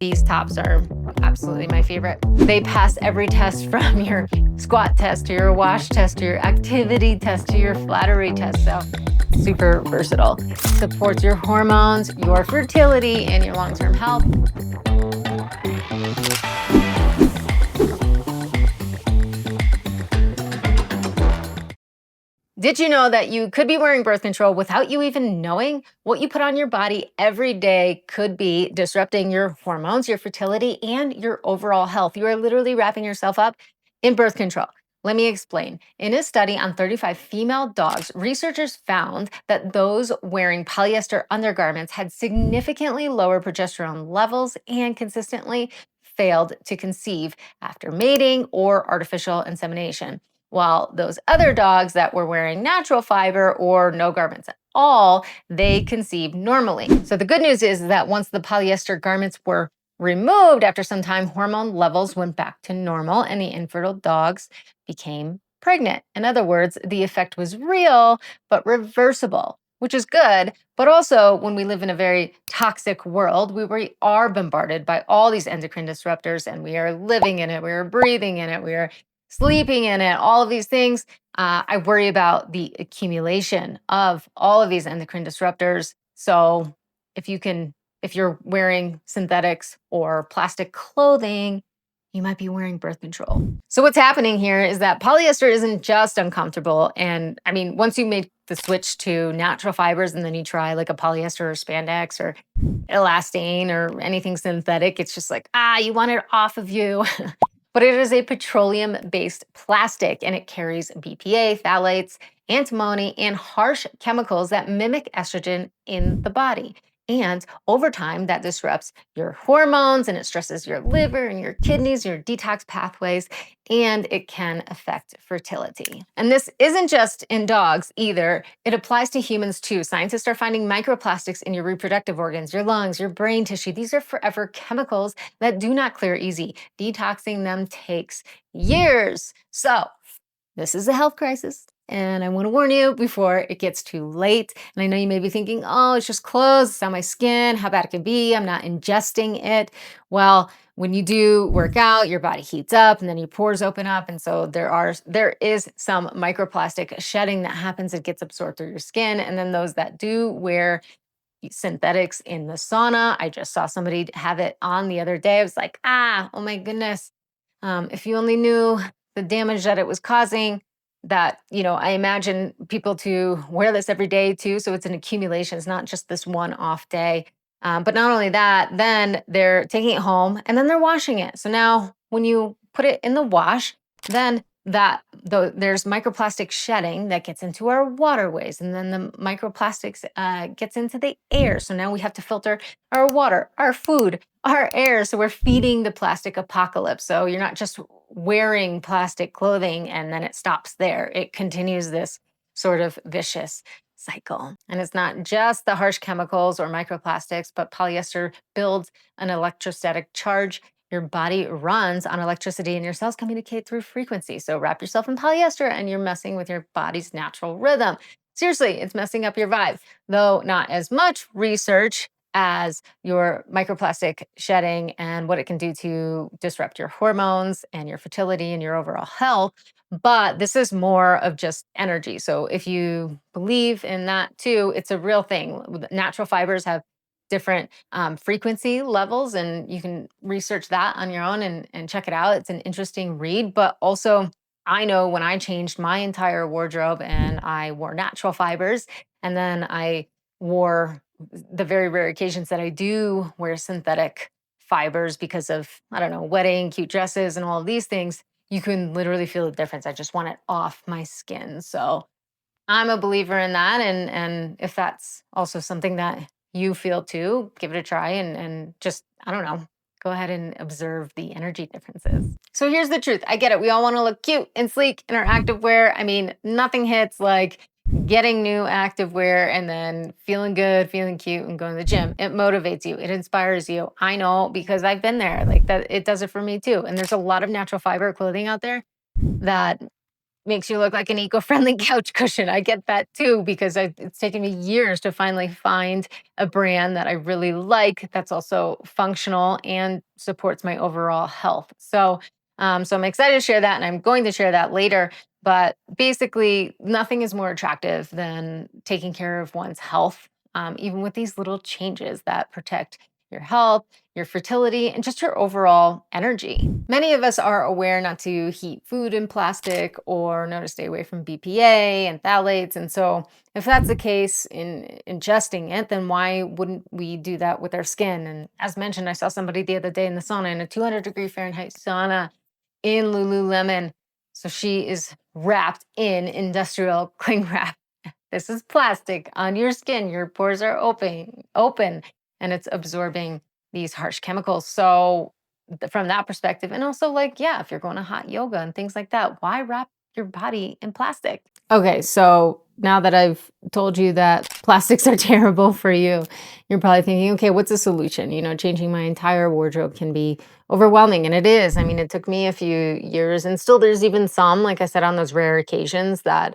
These tops are absolutely my favorite. They pass every test from your squat test to your wash test to your activity test to your flattery test. So super versatile. Supports your hormones, your fertility, and your long-term health. Did you know that you could be wearing birth control without you even knowing? What you put on your body every day could be disrupting your hormones, your fertility, and your overall health. You are literally wrapping yourself up in birth control. Let me explain. In a study on 35 female dogs, researchers found that those wearing polyester undergarments had significantly lower progesterone levels and consistently failed to conceive after mating or artificial insemination. While those other dogs that were wearing natural fiber or no garments at all, they conceived normally. So the good news is that once the polyester garments were removed after some time, hormone levels went back to normal and the infertile dogs became pregnant. In other words, the effect was real, but reversible, which is good. But also, when we live in a very toxic world, we are bombarded by all these endocrine disruptors and we are living in it, we are breathing in it, we are sleeping in it, all of these things. I worry about the accumulation of all of these endocrine disruptors. So if you're wearing synthetics or plastic clothing, you might be wearing birth control. So what's happening here is that polyester isn't just uncomfortable. And I mean, once you make the switch to natural fibers and then you try like a polyester or spandex or elastane or anything synthetic, it's just like, you want it off of you. But it is a petroleum based plastic and it carries BPA, phthalates, antimony, and harsh chemicals that mimic estrogen in the body. And over time, that disrupts your hormones and it stresses your liver and your kidneys, your detox pathways, and it can affect fertility. And this isn't just in dogs either, it applies to humans too. Scientists are finding microplastics in your reproductive organs, your lungs, your brain tissue. These are forever chemicals that do not clear easy. Detoxing them takes years. So, this is a health crisis. And I want to warn you before it gets too late. And I know you may be thinking, oh, it's just clothes, it's on my skin, how bad it can be. I'm not ingesting it. Well, when you do work out, your body heats up and then your pores open up. And so there is some microplastic shedding that happens. It gets absorbed through your skin. And then those that do wear synthetics in the sauna, I just saw somebody have it on the other day. I was like, oh my goodness. If you only knew the damage that it was causing, that, I imagine people to wear this every day too. So it's an accumulation. It's not just this one off day. But not only that, then they're taking it home and then they're washing it. So now when you put it in the wash, then there's microplastic shedding that gets into our waterways and then the microplastics gets into the air. So now we have to filter our water, our food, our air. So we're feeding the plastic apocalypse. So you're not just wearing plastic clothing and then it stops there. It continues this sort of vicious cycle. And it's not just the harsh chemicals or microplastics, but polyester builds an electrostatic charge. Your body runs on electricity and your cells communicate through frequency. So wrap yourself in polyester and you're messing with your body's natural rhythm. Seriously, it's messing up your vibe, though not as much research as your microplastic shedding and what it can do to disrupt your hormones and your fertility and your overall health. But this is more of just energy. So if you believe in that too, it's a real thing. Natural fibers have different frequency levels, and you can research that on your own and check it out. It's an interesting read, but also I know when I changed my entire wardrobe and I wore natural fibers, and then I wore the very rare occasions that I do wear synthetic fibers because of, I don't know, wedding, cute dresses, and all of these things, you can literally feel the difference. I just want it off my skin. So I'm a believer in that. And if that's also something that you feel too, give it a try and just, I don't know, go ahead and observe the energy differences. So here's the truth. I get it. We all want to look cute and sleek in our activewear. I mean, nothing hits like getting new activewear and then feeling good, feeling cute, and going to the gym. It motivates you, it inspires you. I know because I've been there. Like that, it does it for me too. And there's a lot of natural fiber clothing out there that makes you look like an eco-friendly couch cushion. I get that too because it's taken me years to finally find a brand that I really like that's also functional and supports my overall health. So I'm excited to share that, and I'm going to share that later. But basically, nothing is more attractive than taking care of one's health, even with these little changes that protect your health, your fertility, and just your overall energy. Many of us are aware not to heat food in plastic or know to stay away from BPA and phthalates. And so, if that's the case in ingesting it, then why wouldn't we do that with our skin? And as mentioned, I saw somebody the other day in the sauna, in a 200-degree Fahrenheit sauna in Lululemon. So she is wrapped in industrial cling wrap. This is plastic on your skin. Your pores are open, and it's absorbing these harsh chemicals. So from that perspective, and also like, yeah, if you're going to hot yoga and things like that, why wrap your body in plastic? Okay, so now that I've told you that plastics are terrible for you, you're probably thinking, okay, what's the solution? Changing my entire wardrobe can be overwhelming, and it is. I mean, it took me a few years, and still there's even some, like I said, on those rare occasions that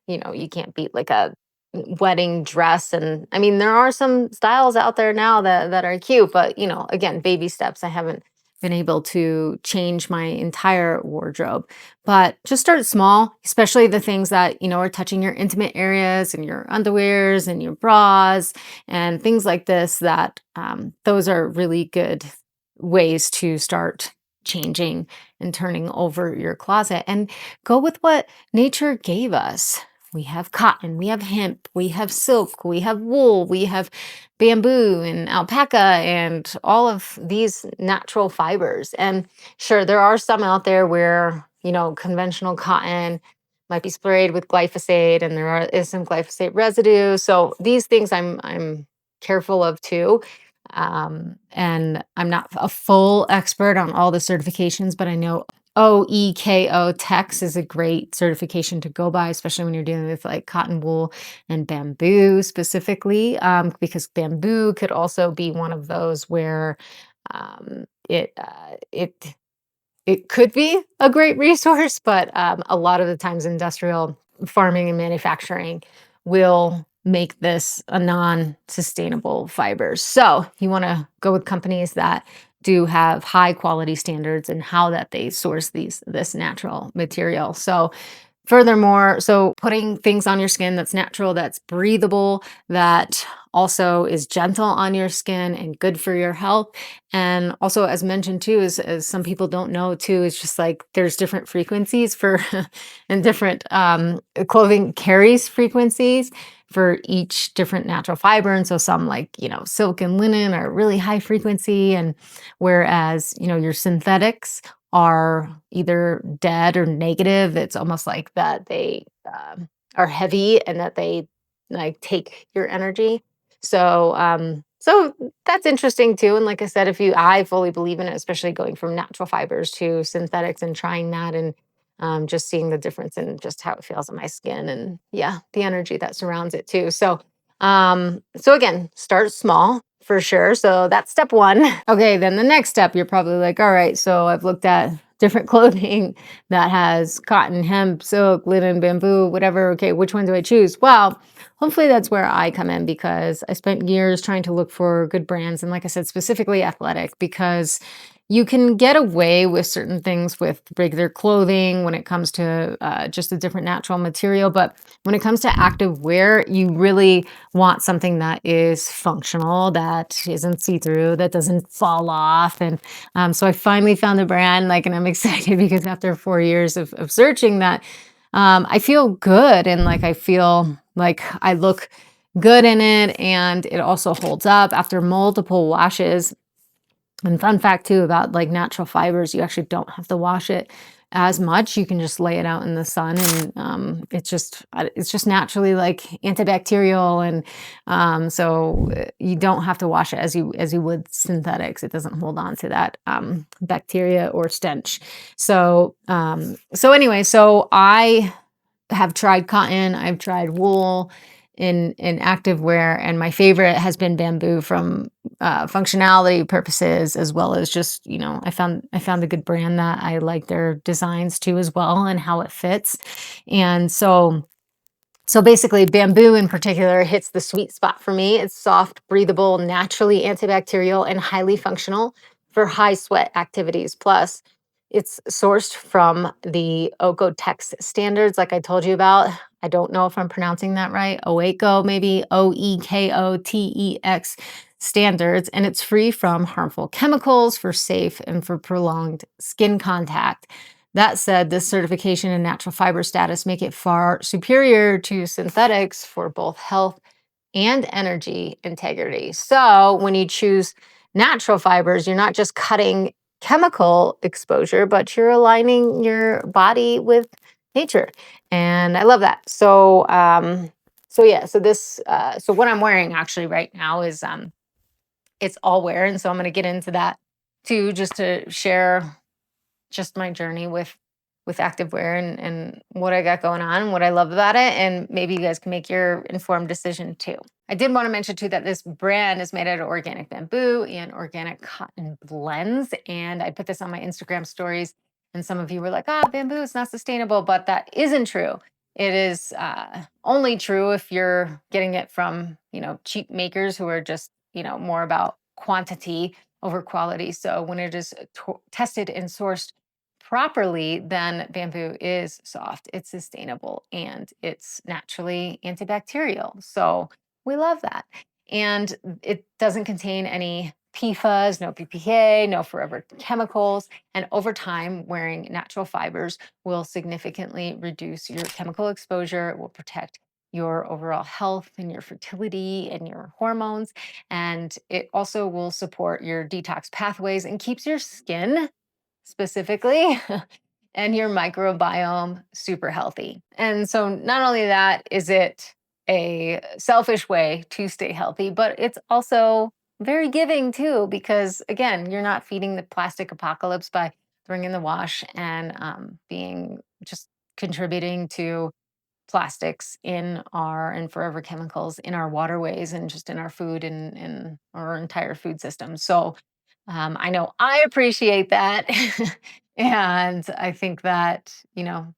you can't beat like a wedding dress. And I mean, there are some styles out there now that are cute, but again, baby steps. I haven't been able to change my entire wardrobe, but just start small, especially the things that are touching your intimate areas and your underwears and your bras and things like this. That those are really good ways to start changing and turning over your closet, and go with what nature gave us. We have cotton, we have hemp, we have silk, we have wool, we have bamboo and alpaca, and all of these natural fibers. And sure, there are some out there where, conventional cotton might be sprayed with glyphosate, and is some glyphosate residue. So these things I'm careful of too. And I'm not a full expert on all the certifications, but I know OEKO Tex is a great certification to go by, especially when you're dealing with like cotton wool and bamboo specifically, because bamboo could also be one of those where it could be a great resource, but a lot of the times industrial farming and manufacturing will make this a non-sustainable fiber. So you want to go with companies that do have high quality standards and how that they source this natural material. So furthermore, so putting things on your skin that's natural, that's breathable, that also is gentle on your skin and good for your health. And also, as mentioned too, as some people don't know too, it's just like there's different frequencies for, and different clothing carries frequencies for each different natural fiber. And so some like, silk and linen are really high frequency. And whereas, your synthetics are either dead or negative. It's almost like that they are heavy and that they like take your energy. So that's interesting too. And like I said, I fully believe in it, especially going from natural fibers to synthetics and trying that, and just seeing the difference in just how it feels on my skin, and yeah, the energy that surrounds it too. So again, start small for sure. So that's step one. Okay, then the next step, you're probably like, all right, so I've looked at different clothing that has cotton, hemp, silk, linen, bamboo, whatever. Okay, which one do I choose? Well, hopefully that's where I come in, because I spent years trying to look for good brands. And like I said, specifically athletic, because you can get away with certain things with regular clothing when it comes to just a different natural material. But when it comes to active wear, you really want something that is functional, that isn't see-through, that doesn't fall off. And so I finally found a brand, like, and I'm excited because after 4 years of searching that, I feel good, and like I feel like I look good in it, and it also holds up after multiple washes. And fun fact too about like natural fibers, you actually don't have to wash it as much. You can just lay it out in the sun, and it's just naturally like antibacterial, and so you don't have to wash it as you would synthetics. It doesn't hold on to that bacteria or stench. So anyway, so I have tried cotton, I've tried wool, in activewear, and my favorite has been bamboo from functionality purposes, as well as just, I found a good brand that I like their designs too as well, and how it fits. And so basically, bamboo in particular hits the sweet spot for me. It's soft, breathable, naturally antibacterial, and highly functional for high sweat activities. Plus, it's sourced from the Oeko-Tex standards, like I told you about. I don't know if I'm pronouncing that right. Oeko, maybe Oekotex standards, and it's free from harmful chemicals, for safe and for prolonged skin contact. That said, this certification and natural fiber status make it far superior to synthetics for both health and energy integrity. So, when you choose natural fibers, you're not just cutting chemical exposure, but you're aligning your body with nature. And I love that. So what I'm wearing actually right now is it's Allwear, and so I'm going to get into that too, just to share just my journey with activewear, and what I got going on, what I love about it, and maybe you guys can make your informed decision too. I did want to mention too that this brand is made out of organic bamboo and organic cotton blends, and I put this on my Instagram stories, and some of you were like, "Ah, bamboo is not sustainable," but that isn't true. It is only true if you're getting it from cheap makers who are just more about quantity over quality. So when it is tested and sourced properly, then bamboo is soft, it's sustainable, and it's naturally antibacterial. So we love that. And it doesn't contain any PFAS, no PPA, no forever chemicals. And over time, wearing natural fibers will significantly reduce your chemical exposure. It will protect your overall health and your fertility and your hormones. And it also will support your detox pathways and keeps your skin specifically and your microbiome super healthy. And so not only that is it a selfish way to stay healthy, but it's also very giving too, because again, you're not feeding the plastic apocalypse by throwing in the wash and being just contributing to plastics in our and forever chemicals in our waterways and just in our food and in our entire food system. So I know I appreciate that. And I think that,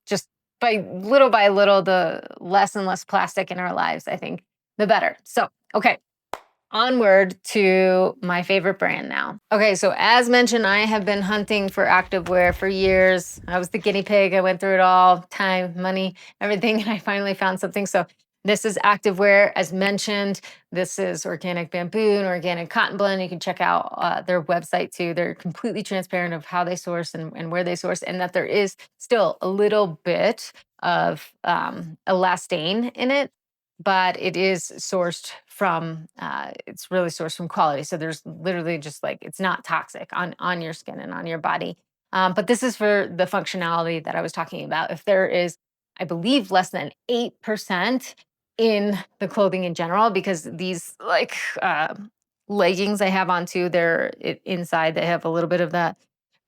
just by little, the less and less plastic in our lives, I think the better. So, okay, onward to my favorite brand now. Okay, so as mentioned, I have been hunting for activewear for years. I was the guinea pig. I went through it all, time, money, everything, and I finally found something. So this is activewear, as mentioned. This is organic bamboo and organic cotton blend. You can check out their website too. They're completely transparent of how they source and where they source, and that there is still a little bit of elastane in it, but it is sourced from it's really sourced from quality. So there's literally just like, it's not toxic on your skin and on your body. But this is for the functionality that I was talking about. If there is, I believe, less than 8% in the clothing in general, because these like leggings I have on too, inside they have a little bit of that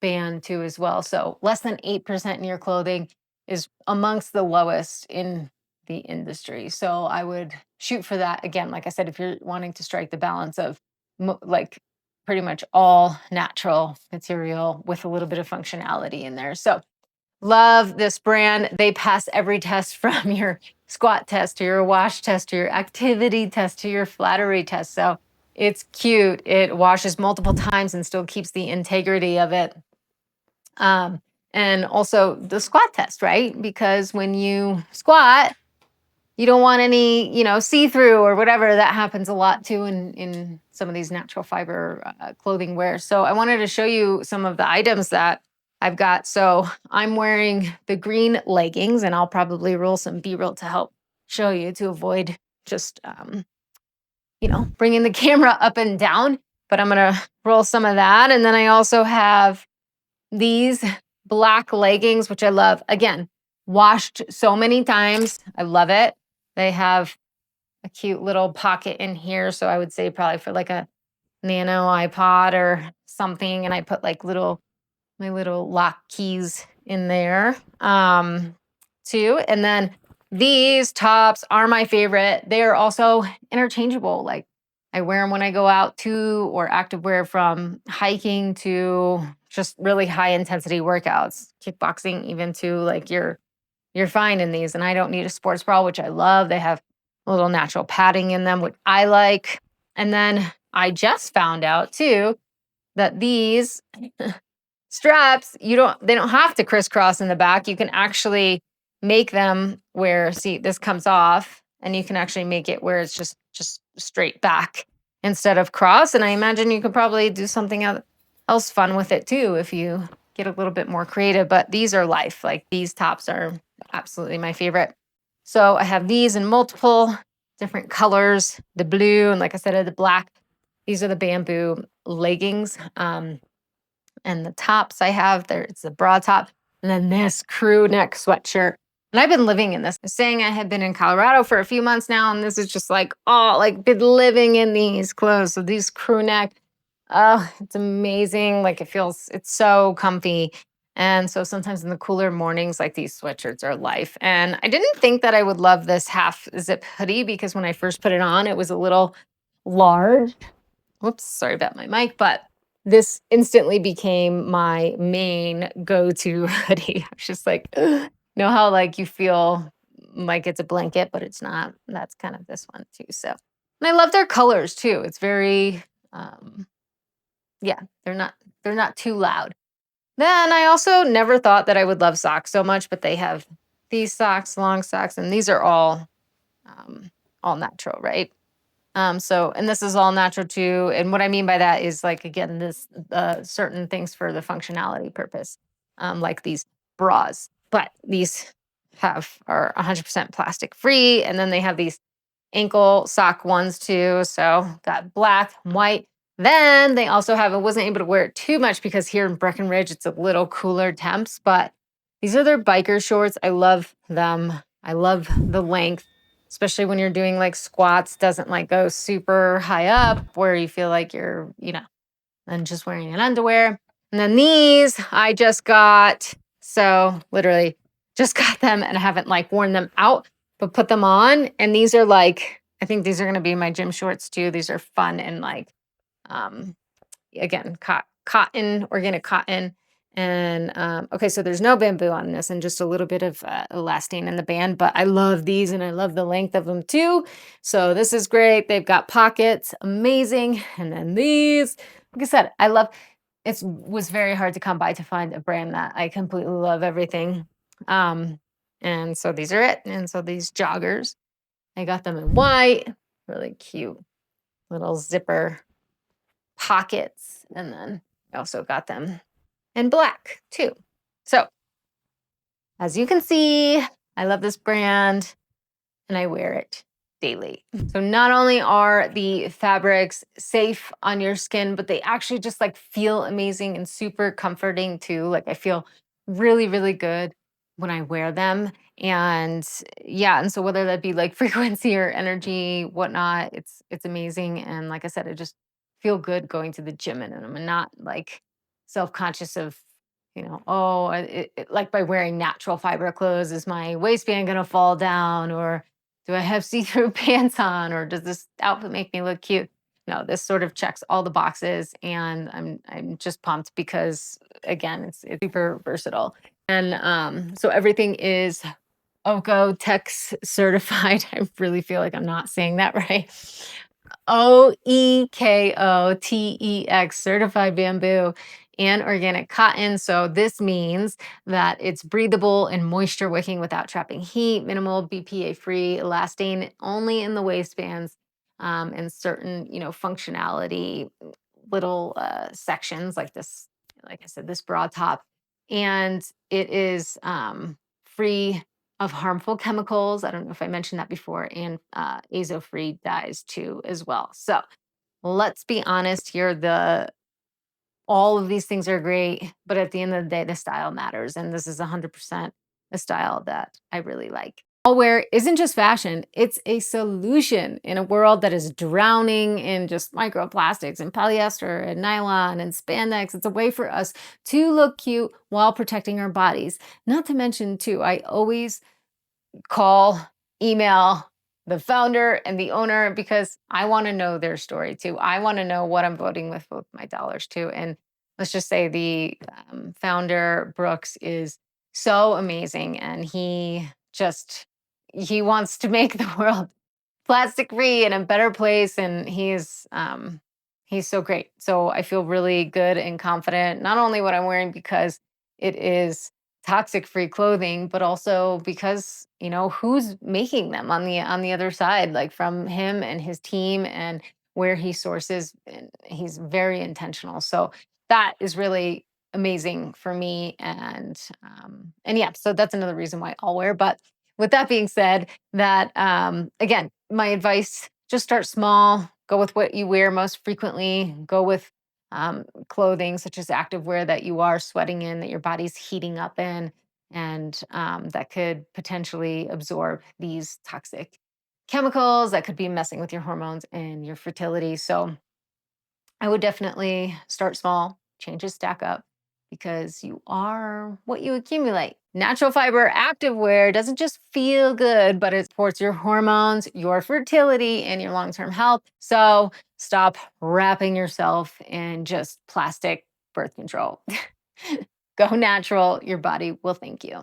band too as well. So less than 8% in your clothing is amongst the lowest in the industry. So I would shoot for that. Again, like I said, if you're wanting to strike the balance of like pretty much all natural material with a little bit of functionality in there. So love this brand. They pass every test from your squat test to your wash test to your activity test to your flattery test. So it's cute. It washes multiple times and still keeps the integrity of it. And also the squat test, right? Because when you squat, you don't want any, see-through or whatever. That happens a lot too in some of these natural fiber clothing wear. So I wanted to show you some of the items that I've got. So I'm wearing the green leggings, and I'll probably roll some B-roll to help show you, to avoid just, bringing the camera up and down. But I'm going to roll some of that. And then I also have these black leggings, which I love. Again, washed so many times. I love it. They have a cute little pocket in here. So I would say probably for like a nano iPod or something. And I put like my little lock keys in there too. And then These tops are my favorite. They are also interchangeable. Like I wear them when I go out to or activewear from hiking to just really high intensity workouts, kickboxing, even to like you're fine in these. And I don't need a sports bra, which I love. They have a little natural padding in them, which I like. And then I just found out too that these straps, they don't have to crisscross in the back. You can actually make them where, see, this comes off and you can actually make it where it's just straight back instead of cross. And I imagine you could probably do something else fun with it too if you get a little bit more creative. But these are life. Like these tops are absolutely my favorite. So I have these in multiple different colors, the blue and like I said, the black. These are the bamboo leggings. And the tops I have there, it's a bra top, and then this crew neck sweatshirt. And I've been living in this. Saying I had been in Colorado for a few months now, and this is just like, oh, like been living in these clothes. So these crew neck, oh, it's amazing. Like it's so comfy. And so sometimes in the cooler mornings, like these sweatshirts are life. And I didn't think that I would love this half zip hoodie because when I first put it on, it was a little large. Whoops, sorry about my mic, but this instantly became my main go-to hoodie. I was just like, "Ugh." You know how like you feel like it's a blanket, but it's not. That's kind of this one too. So, and I love their colors too. It's very, yeah, they're not too loud. Then I also never thought that I would love socks so much, but they have these socks, long socks, and these are all natural, right? So, and this is all natural too. And what I mean by that is like, again, this certain things for the functionality purpose, like these bras, but these are 100% plastic free. And then they have these ankle sock ones too. So got black, white. Then they also have, I wasn't able to wear it too much because here in Breckenridge, it's a little cooler temps, but these are their biker shorts. I love them. I love the length, especially when you're doing like squats, doesn't like go super high up where you feel like you're, and just wearing an underwear. And then these I just got, so literally just got them and I haven't like worn them out, but put them on. And these are like, I think these are going to be my gym shorts too. These are fun and like, um, again, cotton, organic cotton. And okay, so there's no bamboo on this and just a little bit of elastane in the band, but I love these and I love the length of them too. So this is great. They've got pockets, amazing. And then these, like I said, I love it was very hard to come by to find a brand that I completely love everything. Um, and so these are it. And so these joggers, I got them in white, really cute little zipper pockets. And then I also got them in black too. So as you can see, I love this brand and I wear it daily. So not only are the fabrics safe on your skin, but they actually just like feel amazing and super comforting too. Like I feel really, really good when I wear them. And yeah, and so whether that be like frequency or energy, whatnot, it's amazing. And like I said, I just feel good going to the gym in them and not like self-conscious of oh, like by wearing natural fiber clothes, is my waistband going to fall down? Or do I have see-through pants on? Or does this outfit make me look cute? No, this sort of checks all the boxes. And I'm just pumped because, again, it's super versatile. And so everything is OCO Tex certified. I really feel like I'm not saying that right. OEKOTEX certified bamboo and organic cotton. So this means that it's breathable and moisture wicking without trapping heat, minimal BPA free, elastane only in the waistbands, and certain, functionality little sections like this, like I said, this bra top. And it is free of harmful chemicals. I don't know if I mentioned that before, and azo-free dyes too, as well. So let's be honest here. All of these things are great, but at the end of the day, the style matters, and this is 100% a style that I really like. Allwear isn't just fashion; it's a solution in a world that is drowning in just microplastics and polyester and nylon and spandex. It's a way for us to look cute while protecting our bodies. Not to mention, too, I always call, email the founder and the owner because I want to know their story too. I want to know what I'm voting with both my dollars too. And let's just say the founder, Brooks, is so amazing. And he wants to make the world plastic free and a better place. And he's so great. So I feel really good and confident, not only what I'm wearing because it is toxic free clothing, but also because, who's making them on the other side, like from him and his team and where he sources. And he's very intentional. So that is really amazing for me. And yeah, so that's another reason why I'll wear. But with that being said, that again, my advice, just start small, go with what you wear most frequently, go with clothing such as activewear that you are sweating in, that your body's heating up in, and that could potentially absorb these toxic chemicals that could be messing with your hormones and your fertility. So I would definitely start small, changes stack up because you are what you accumulate. Natural fiber activewear doesn't just feel good, but it supports your hormones, your fertility, and your long term health. So stop wrapping yourself in just plastic birth control. Go natural. Your body will thank you.